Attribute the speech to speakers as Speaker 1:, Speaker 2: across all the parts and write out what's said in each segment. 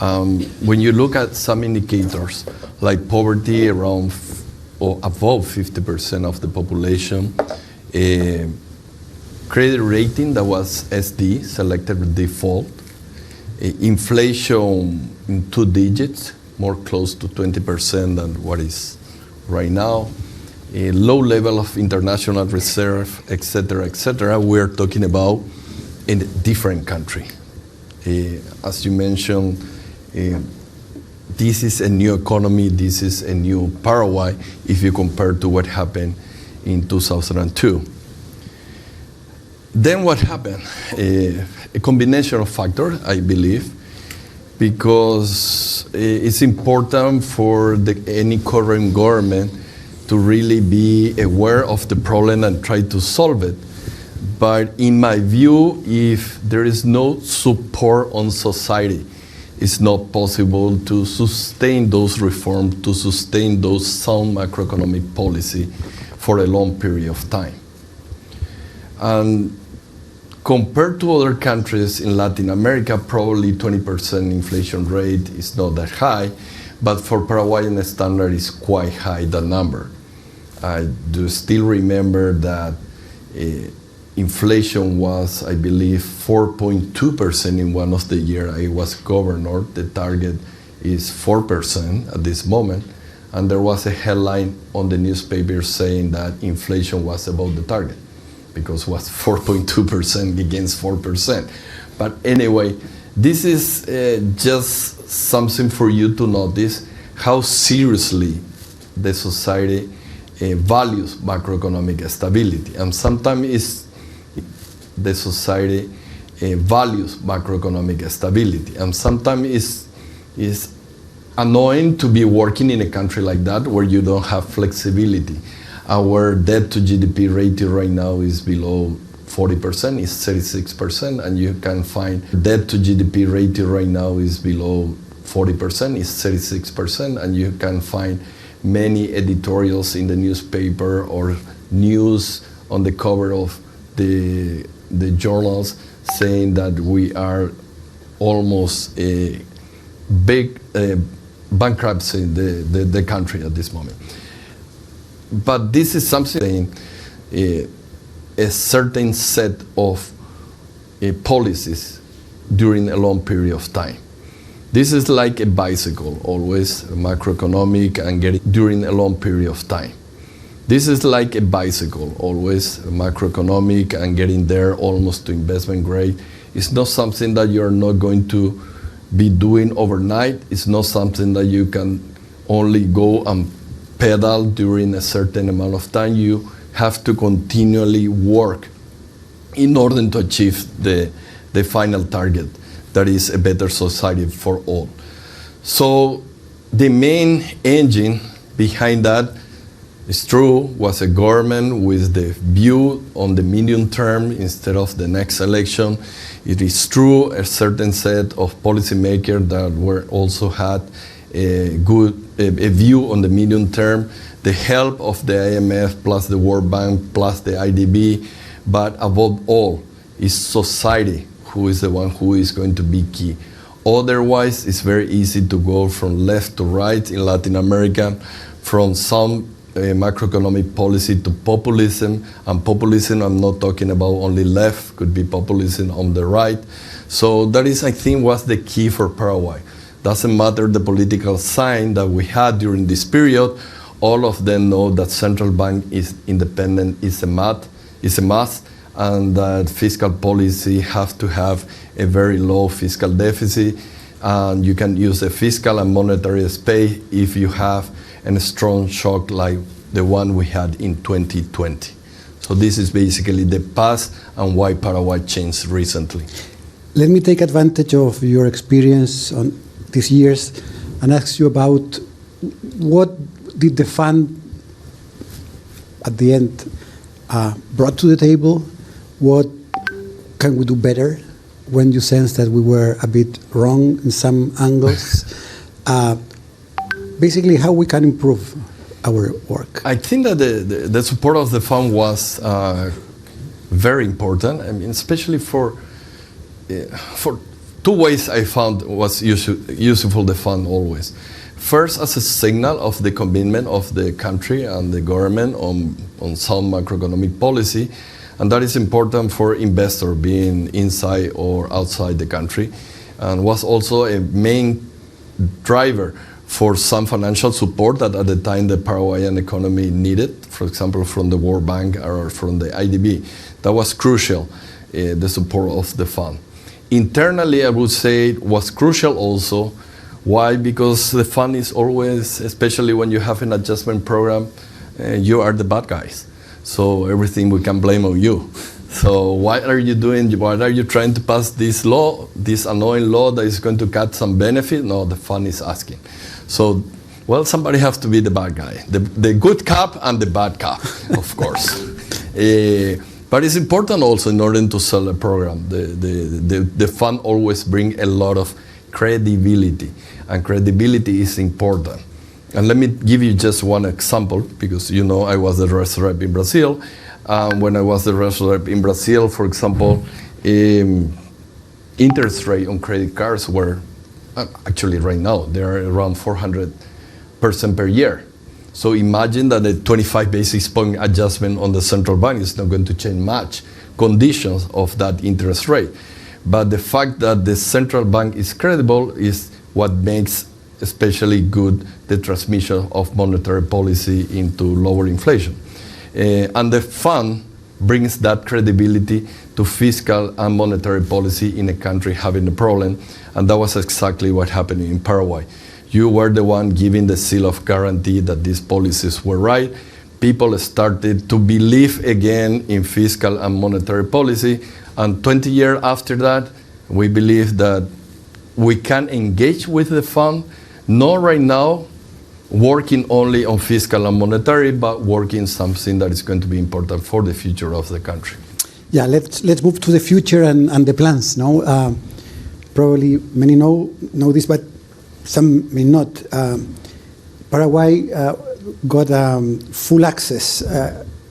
Speaker 1: When you look at some indicators like poverty around or above 50% of the population, credit rating that was SD, selected default, inflation in 2 digits, more close to 20% than what is right now, a low level of international reserve, etc., we're talking about in a different country. As you mentioned, this is a new economy, this is a new Paraguay if you compare to what happened in 2002. Then what happened? A combination of factors, I believe, because it's important for any current government to really be aware of the problem and try to solve it. But in my view, if there is no support on society, it's not possible to sustain those reforms, to sustain those sound macroeconomic policy for a long period of time. And compared to other countries in Latin America, probably 20% inflation rate is not that high, but for Paraguayan standard is quite high, the number. I do still remember that inflation was, I believe, 4.2% in one of the years I was governor. The target is 4% at this moment. And there was a headline on the newspaper saying that inflation was above the target because it was 4.2% against 4%. But anyway, this is just something for you to notice how seriously the society values macroeconomic stability. And sometimes the society values macroeconomic stability. And sometimes it's annoying to be working in a country like that where you don't have flexibility. Our debt to GDP ratio right now is below 40%, is 36%, and you can find debt to GDP ratio right now is below 40%, is 36%, and you can find many editorials in the newspaper or news on the cover of the journals saying that we are almost a big bankruptcy in the country at this moment. But this is something, a certain set of policies during a long period of time. This is like a bicycle, always macroeconomic and getting during a long period of time. This is like a bicycle, always macroeconomic and getting there almost to investment grade. It's not something that you're not going to be doing overnight. It's not something that you can only go and pedal during a certain amount of time. You have to continually work in order to achieve the final target, that is a better society for all. So the main engine behind that, it's true, was a government with the view on the medium term instead of the next election. It is true, a certain set of policymakers that were also had a view on the medium term, the help of the IMF plus the World Bank plus the IDB, but above all is society who is the one who is going to be key. Otherwise, it's very easy to go from left to right in Latin America, from some macroeconomic policy to populism. And populism, I'm not talking about only left, could be populism on the right. So that is, I think, was the key for Paraguay. Doesn't matter the political sign that we had during this period, all of them know that central bank is independent, is a must, and that fiscal policy have to have a very low fiscal deficit. And you can use a fiscal and monetary space if you have a strong shock like the one we had in 2020. So this is basically the past and why Paraguay changed recently.
Speaker 2: Let me take advantage of your experience on these years and ask you about what did the fund at the end brought to the table? What can we do better when you sense that we were a bit wrong in some angles? Basically, how we can improve our work.
Speaker 1: I think that the support of the fund was very important. I mean, especially for two ways I found was useful the fund always. First, as a signal of the commitment of the country and the government on sound macroeconomic policy, and that is important for investor being inside or outside the country, and was also a main driver for some financial support that at the time the Paraguayan economy needed, for example, from the World Bank or from the IDB. That was crucial, the support of the fund. Internally, I would say it was crucial also. Why? Because the fund is always, especially when you have an adjustment program, you are the bad guys. So everything we can blame on you. So why are you trying to pass this law, this annoying law that is going to cut some benefit? No, the fund is asking. So, well, somebody has to be the bad guy. The good cop and the bad cop, of course. But it's important also in order to sell a program. The fund always brings a lot of credibility, and credibility is important. And let me give you just one example, because you know I was the rep in Brazil. When I was the rep in Brazil, for example, interest rate on credit cards were, actually right now, they're around 400% per year. So imagine that a 25 basis point adjustment on the central bank is not going to change much conditions of that interest rate. But the fact that the central bank is credible is what makes especially good the transmission of monetary policy into lower inflation. And the fund brings that credibility to fiscal and monetary policy in a country having a problem. And that was exactly what happened in Paraguay. You were the one giving the seal of guarantee that these policies were right. People started to believe again in fiscal and monetary policy. And 20 years after that, we believe that we can engage with the fund, not right now working only on fiscal and monetary, but working something that is going to be important for the future of the country.
Speaker 2: Yeah, let's move to the future and the plans. No, probably many know this, but some may not. Paraguay got full access,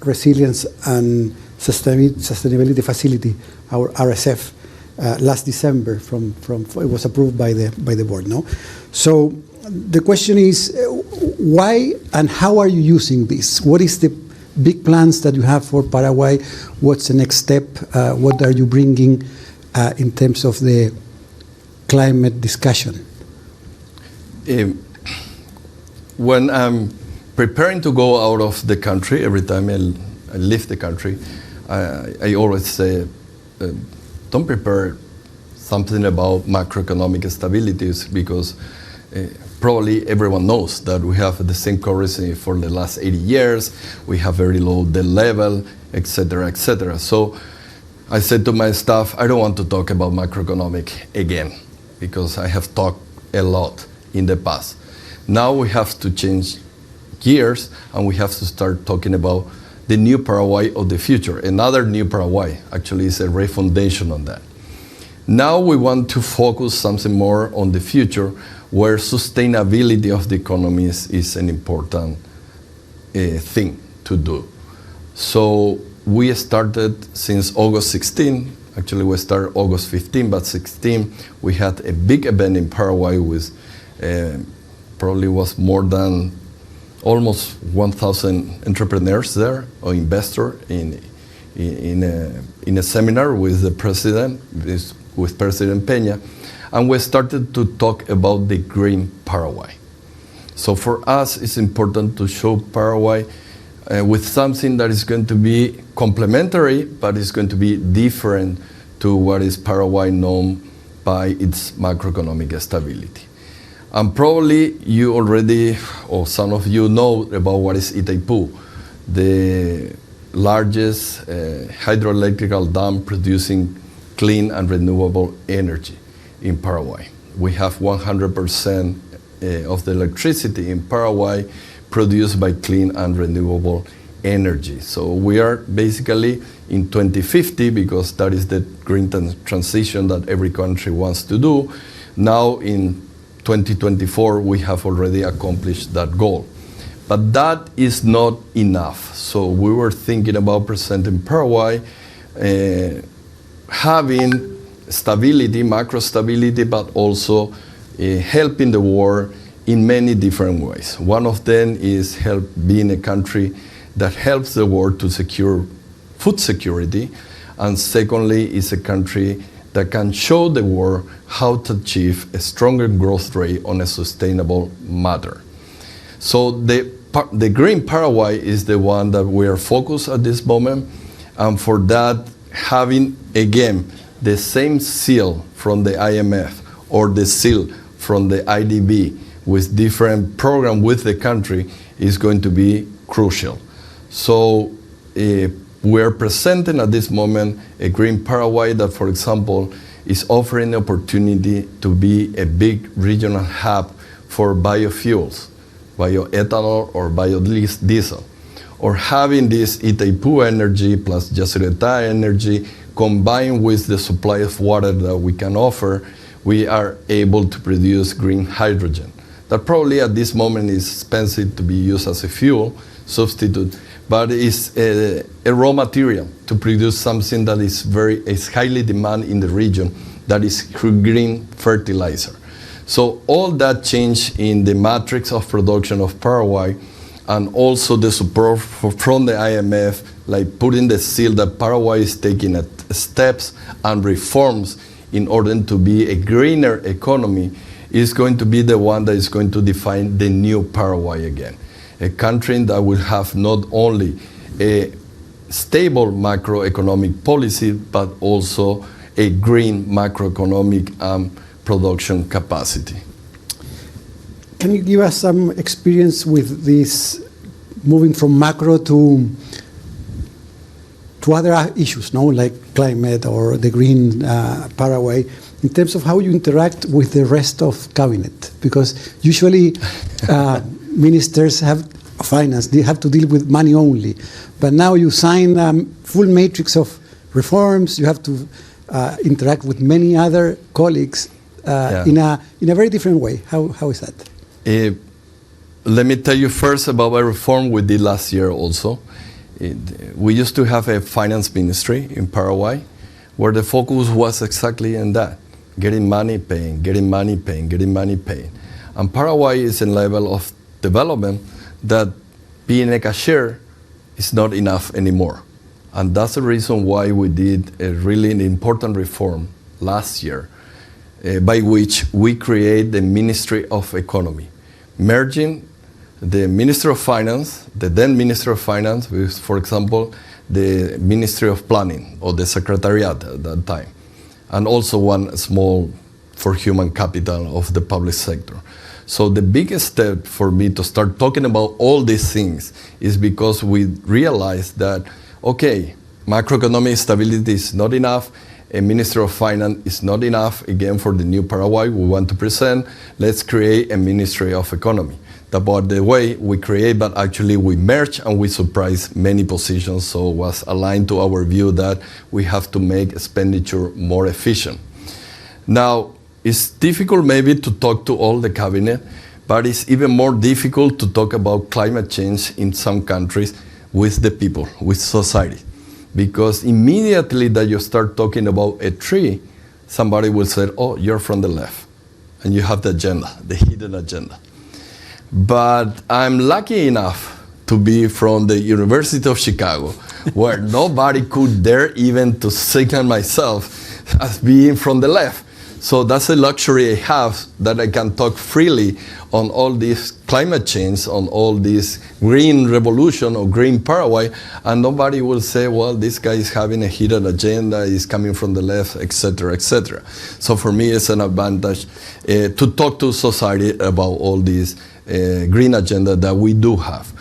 Speaker 2: resilience and sustainability facility, our RSF, last December. It was approved by the board. No, so the question is, why and how are you using this? What is the big plans that you have for Paraguay? What's the next step? What are you bringing in terms of the climate discussion?
Speaker 1: When I'm preparing to go out of the country, every time I leave the country, I always say, don't prepare something about macroeconomic stability, because probably everyone knows that we have the same currency for the last 80 years, we have very low debt level, etc., etc. So I said to my staff, I don't want to talk about macroeconomic again, because I have talked a lot in the past. Now we have to change gears, and we have to start talking about the new Paraguay of the future. Another new Paraguay actually is a refundation on that. Now we want to focus something more on the future, where sustainability of the economy is an important thing to do. So we started since August 16. Actually, we started August 15, but 16 we had a big event in Paraguay with probably was more than almost 1,000 entrepreneurs there or investors in a seminar with the president, with President Peña, and we started to talk about the green Paraguay. So for us, it's important to show Paraguay with something that is going to be complementary, but it's going to be different to what is Paraguay known by its macroeconomic stability. And probably you already, or some of you know about what is Itaipu, the largest hydroelectrical dam producing clean and renewable energy in Paraguay. We have 100% of the electricity in Paraguay produced by clean and renewable energy. So we are basically in 2050, because that is the green transition that every country wants to do. Now in 2024, we have already accomplished that goal. But that is not enough. So we were thinking about presenting Paraguay having stability, macro stability, but also helping the world in many different ways. One of them is being a country that helps the world to secure food security, and secondly is a country that can show the world how to achieve a stronger growth rate on a sustainable manner. So the Green Paraguay is the one that we are focused at this moment, and for that, having again the same seal from the IMF or the seal from the IDB with different program with the country is going to be crucial. So we are presenting at this moment a Green Paraguay that, for example, is offering the opportunity to be a big regional hub for biofuels, bioethanol or biodiesel, or having this Itaipu energy plus Yacyretá energy combined with the supply of water that we can offer, we are able to produce green hydrogen. That probably at this moment is expensive to be used as a fuel substitute, but it's a raw material to produce something that is highly demanded in the region, that is green fertilizer. So all that change in the matrix of production of Paraguay, and also the support from the IMF, like putting the seal that Paraguay is taking steps and reforms in order to be a greener economy, is going to be the one that is going to define the new Paraguay again. A country that will have not only a stable macroeconomic policy, but also a green macroeconomic production capacity.
Speaker 2: Can you give us some experience with this moving from macro to other issues, no, like climate or the green Paraguay, in terms of how you interact with the rest of cabinet? Because usually ministers have finance, they have to deal with money only. But now you sign a full matrix of reforms, you have to interact with many other colleagues in a very different way. How is that?
Speaker 1: Let me tell you first about a reform we did last year also. We used to have a finance ministry in Paraguay where the focus was exactly in that, getting money, paying, getting money, paying, getting money, paying. And Paraguay is a level of development that being a cashier is not enough anymore. And that's the reason why we did a really important reform last year, by which we create the Ministry of Economy, merging the Minister of Finance, the then Minister of Finance, with, for example, the Ministry of Planning or the Secretariat at that time, and also one small for human capital of the public sector. So the biggest step for me to start talking about all these things is because we realized that, okay, macroeconomic stability is not enough, a Minister of Finance is not enough, again, for the new Paraguay we want to present, let's create a Ministry of Economy. That, by the way, we create, but actually we merge and we surprise many positions, so it was aligned to our view that we have to make expenditure more efficient. Now, it's difficult maybe to talk to all the cabinet, but it's even more difficult to talk about climate change in some countries with the people, with society. Because immediately that you start talking about a tree, somebody will say, oh, you're from the left, and you have the agenda, the hidden agenda. But I'm lucky enough to be from the University of Chicago, where nobody could dare even to signal myself as being from the left. So that's a luxury I have, that I can talk freely on all this climate change, on all this green revolution or green Paraguay, and nobody will say, well, this guy is having a hidden agenda, he's coming from the left, etc., etc. So for me, it's an advantage to talk to society about all this green agenda that we do have.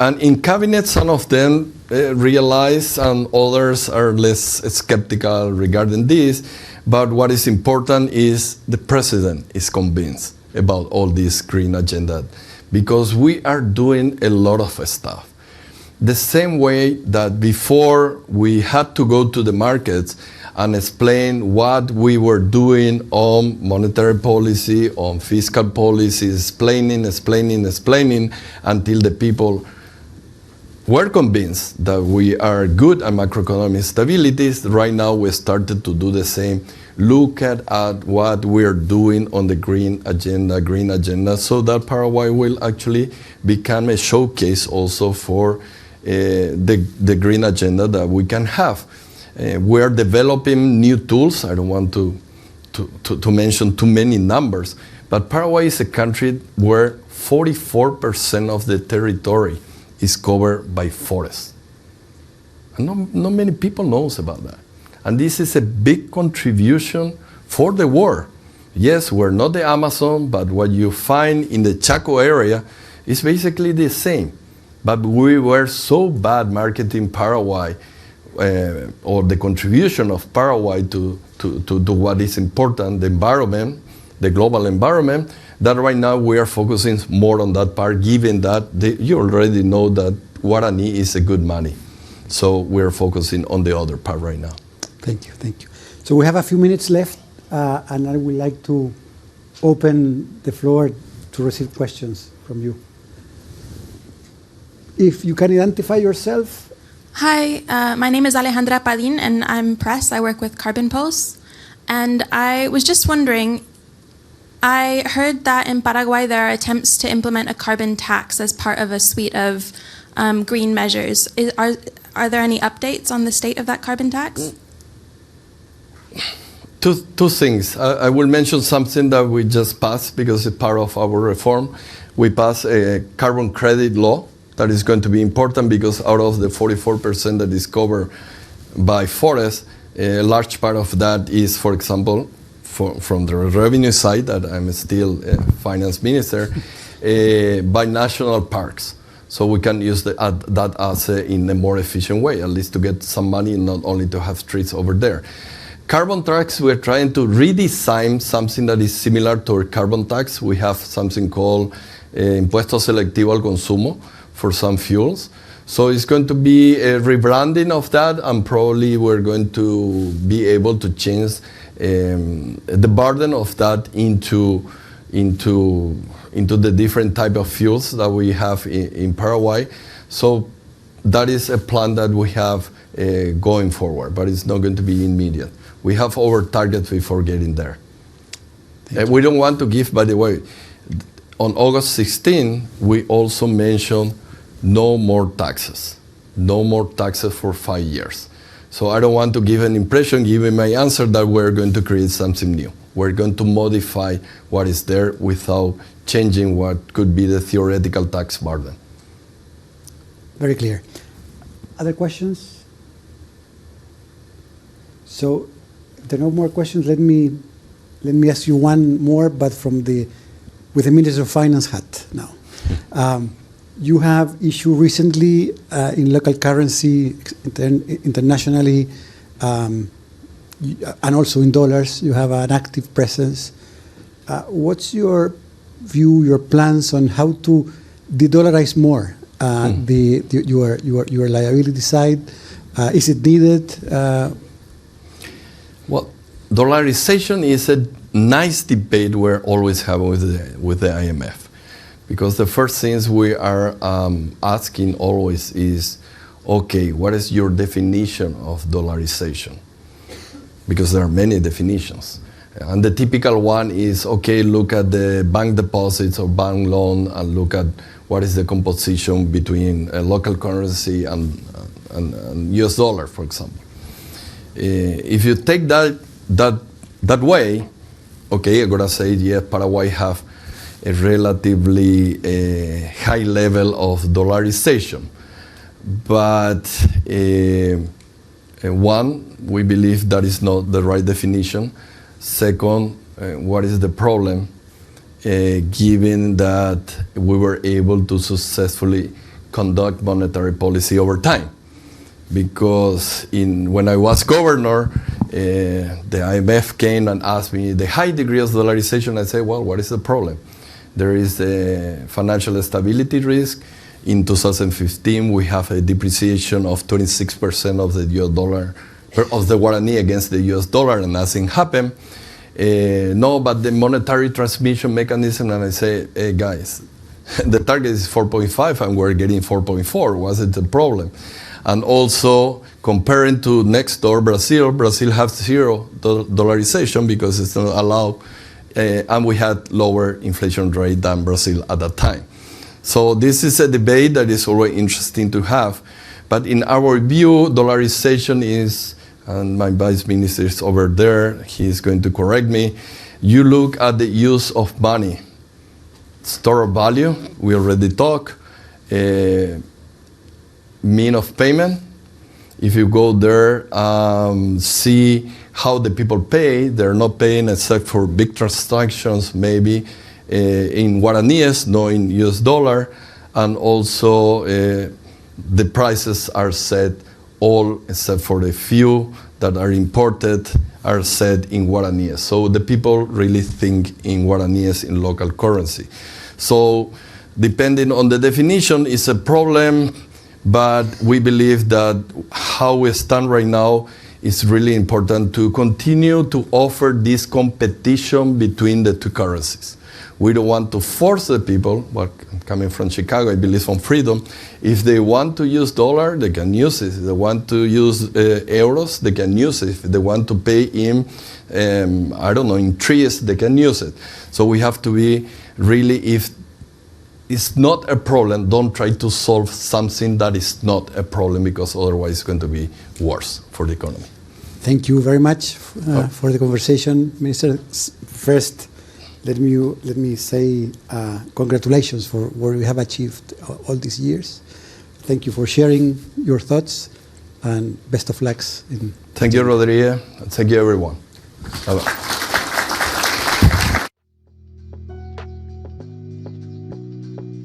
Speaker 1: And in cabinet, some of them realize, and others are less skeptical regarding this. But what is important is the president is convinced about all this green agenda, because we are doing a lot of stuff. The same way that before we had to go to the markets and explain what we were doing on monetary policy, on fiscal policy, explaining until the people were convinced that we are good at macroeconomic stability. Right now we started to do the same look at what we're doing on the green agenda, so that Paraguay will actually become a showcase also for the green agenda that we can have. We are developing new tools. I don't want to mention too many numbers, but Paraguay is a country where 44% of the territory is covered by forests. And not many people knows about that. And this is a big contribution for the world. Yes, we're not the Amazon, but what you find in the Chaco area is basically the same. But we were so bad marketing Paraguay, or the contribution of Paraguay to what is important, the environment, the global environment, that right now we are focusing more on that part, given that you already know that Guarani is a good money. So we're focusing on the other part right now.
Speaker 2: Thank you, thank you. So we have a few minutes left, and I would like to open the floor to receive questions from you. If you can identify yourself.
Speaker 3: Hi, my name is Alejandra Padin, and I'm press. I work with Carbon Post. And I was just wondering, I heard that in Paraguay there are attempts to implement a carbon tax as part of a suite of green measures. Are there any updates on the state of that carbon tax?
Speaker 1: Two things. I will mention something that we just passed because it's part of our reform. We passed a carbon credit law that is going to be important because out of the 44% that is covered by forests, a large part of that is, for example, from the revenue side, that I'm still a finance minister, by national parks. So we can use that asset in a more efficient way, at least to get some money, not only to have streets over there. Carbon tax, we're trying to redesign something that is similar to a carbon tax. We have something called impuesto selectivo al consumo for some fuels. So it's going to be a rebranding of that, and probably we're going to be able to change the burden of that into the different type of fuels that we have in Paraguay. So that is a plan that we have going forward, but it's not going to be immediate. We have our targets before getting there. We don't want to give, by the way, on August 16, we also mentioned no more taxes. No more taxes for 5 years. So I don't want to give an impression, given my answer, that we're going to create something new. We're going to modify what is there without changing what could be the theoretical tax burden.
Speaker 2: Very clear. Other questions? So if there are no more questions, let me ask you one more, but with the Minister of Finance hat now. You have issued recently in local currency, internationally, and also in dollars, you have an active presence. What's your view, your plans on how to de-dollarize more your liability side? Is it needed?
Speaker 1: Well, dollarization is a nice debate we're always having with the IMF. Because the first things we are asking always is, okay, what is your definition of dollarization? Because there are many definitions. And the typical one is, okay, look at the bank deposits or bank loan and look at what is the composition between a local currency and US dollar, for example. If you take that way, okay, I'm going to say, yes, Paraguay have a relatively high level of dollarization. But one, we believe that is not the right definition. Second, what is the problem, given that we were able to successfully conduct monetary policy over time? Because when I was governor, the IMF came and asked me the high degree of dollarization. I said, well, what is the problem? There is a financial stability risk. In 2015, we have a depreciation of 26% of the US dollar, of the Guarani against the US dollar, and nothing happened. No, but the monetary transmission mechanism, and I say, hey guys, the target is 4.5 and we're getting 4.4. Was it a problem? And also, comparing to next door, Brazil has zero dollarization because it's not allowed, and we had lower inflation rate than Brazil at that time. So this is a debate that is always interesting to have. But in our view, dollarization is, and my vice minister is over there, he is going to correct me, you look at the use of money. Store of value, we already talked. Mean of payment. If you go there, see how the people pay. They're not paying except for big transactions, maybe in guaraníes, no in US dollar, and also the prices are set all except for the few that are imported are set in guaraníes. So the people really think in guaraníes, in local currency. So depending on the definition, it's a problem, but we believe that how we stand right now is really important to continue to offer this competition between the two currencies. We don't want to force the people, well, coming from Chicago, I believe on freedom. If they want to use dollar, they can use it. If they want to use euros, they can use it. If they want to pay in, I don't know, in trees, they can use it. So we have to be really, if it's not a problem, don't try to solve something that is not a problem, because otherwise it's going to be worse for the economy.
Speaker 2: Thank you very much for the conversation, Minister. First, let me say congratulations for what we have achieved all these years. Thank you for sharing your thoughts, and best of luck.
Speaker 1: Thank you, Rodríguez. Thank you, everyone. Bye-bye.